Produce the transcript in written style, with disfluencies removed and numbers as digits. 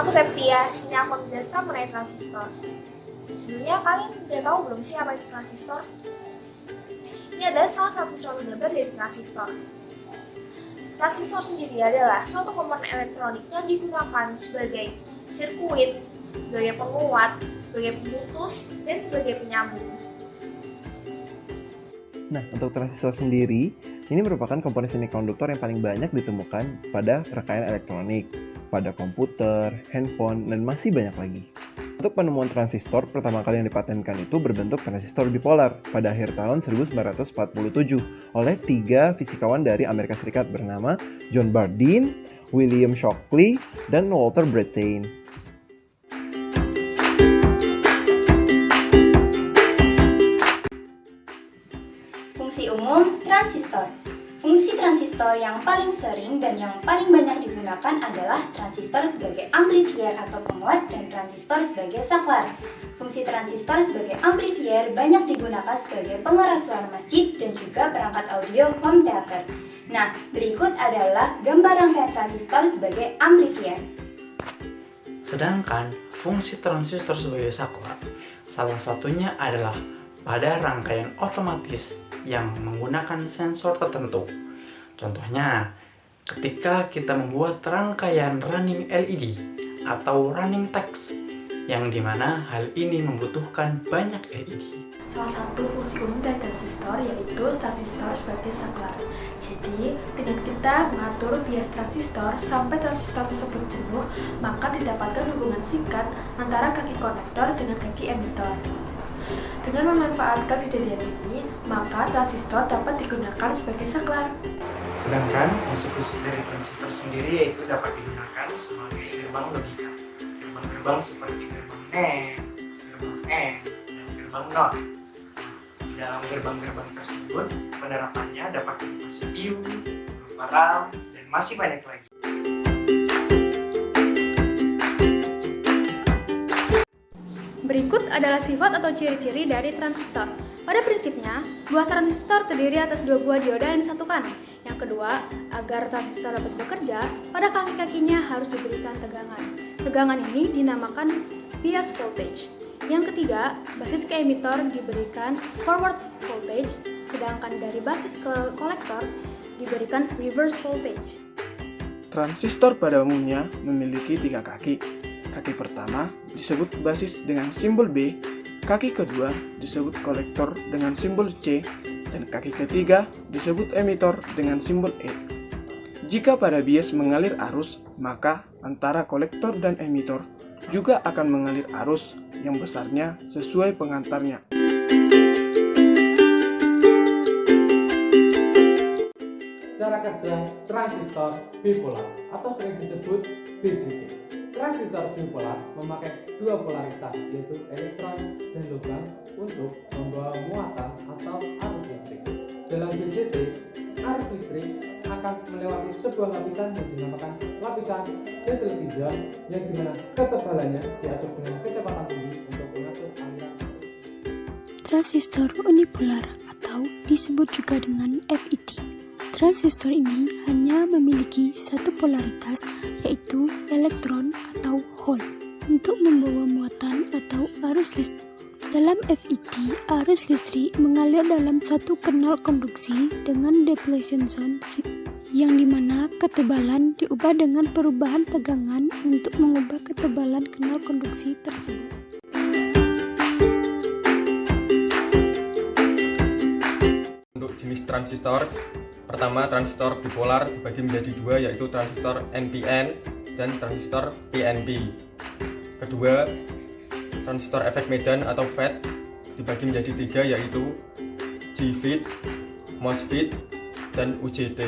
aku Septia, sini aku menjelaskan mengenai transistor. Sebelumnya kalian udah tahu belum sih apa itu transistor? Ini adalah salah satu contoh gambar dari transistor. Transistor sendiri adalah suatu komponen elektronik yang digunakan sebagai sirkuit, sebagai penguat, sebagai pemutus, dan sebagai penyambung. Nah, untuk transistor sendiri, ini merupakan komponen semikonduktor yang paling banyak ditemukan pada rangkaian elektronik, pada komputer, handphone, dan masih banyak lagi. Untuk penemuan transistor, pertama kali yang dipatenkan itu berbentuk transistor bipolar pada akhir tahun 1947 oleh 3 fisikawan dari Amerika Serikat bernama John Bardeen, William Shockley, dan Walter Brattain. Fungsi umum transistor. Fungsi transistor yang paling sering dan yang paling banyak digunakan adalah transistor sebagai amplifier atau penguat dan transistor sebagai saklar. Fungsi transistor sebagai amplifier banyak digunakan sebagai pengeras suara masjid dan juga perangkat audio home theater. Nah, berikut adalah gambar rangkaian transistor sebagai amplifier. Sedangkan fungsi transistor sebagai saklar, salah satunya adalah pada rangkaian otomatis yang menggunakan sensor tertentu. Contohnya, ketika kita membuat rangkaian running LED atau running text, yang dimana hal ini membutuhkan banyak LED. Salah satu fungsi umum dari transistor yaitu transistor sebagai saklar. Jadi, dengan kita mengatur bias transistor sampai transistor tersebut jenuh, maka didapatkan hubungan singkat antara kaki konektor dengan kaki emitor. Dengan memanfaatkan kejadian ini, maka transistor dapat digunakan sebagai saklar. Sedangkan fungsi dari transistor sendiri yaitu dapat digunakan sebagai gerbang logika. Gerbang-gerbang seperti gerbang NAND, gerbang AND, dan gerbang NOT. Di dalam gerbang-gerbang tersebut, penerapannya dapat berupa CPU, berupa RAM, dan masih banyak lagi. Berikut adalah sifat atau ciri-ciri dari transistor. Pada prinsipnya, sebuah transistor terdiri atas 2 buah dioda yang disatukan. Yang kedua, agar transistor dapat bekerja, pada kaki-kakinya harus diberikan tegangan. Tegangan ini dinamakan bias voltage. Yang ketiga, basis ke emitor diberikan forward voltage, sedangkan dari basis ke kolektor diberikan reverse voltage. Transistor pada umumnya memiliki 3 kaki. Kaki pertama disebut basis dengan simbol B, kaki kedua disebut kolektor dengan simbol C, dan kaki ketiga disebut emitor dengan simbol E. Jika pada bias mengalir arus, maka antara kolektor dan emitor juga akan mengalir arus yang besarnya sesuai pengantarnya. Cara kerja transistor bipolar atau sering disebut BJT. Transistor bipolar memakai 2 polaritas yaitu elektron dan lubang untuk membawa muatan atau arus listrik. Dalam BJT, arus listrik akan melewati sebuah lapisan yang dinamakan lapisan dielectric yang dimana ketebalannya diatur dengan kecepatan tinggi untuk mengatur aliran arus. Transistor unipolar atau disebut juga dengan FET. Transistor ini hanya memiliki satu polaritas, yaitu elektron atau hole, untuk membawa muatan atau arus listrik. Dalam FET, arus listrik mengalir dalam satu kanal konduksi dengan depletion zone, yang dimana ketebalan diubah dengan perubahan tegangan untuk mengubah ketebalan kanal konduksi tersebut. Untuk jenis transistor, pertama, transistor bipolar dibagi menjadi 2, yaitu transistor NPN dan transistor PNP. Kedua, transistor efek medan atau FET dibagi menjadi 3, yaitu JFET, MOSFET, dan UJT.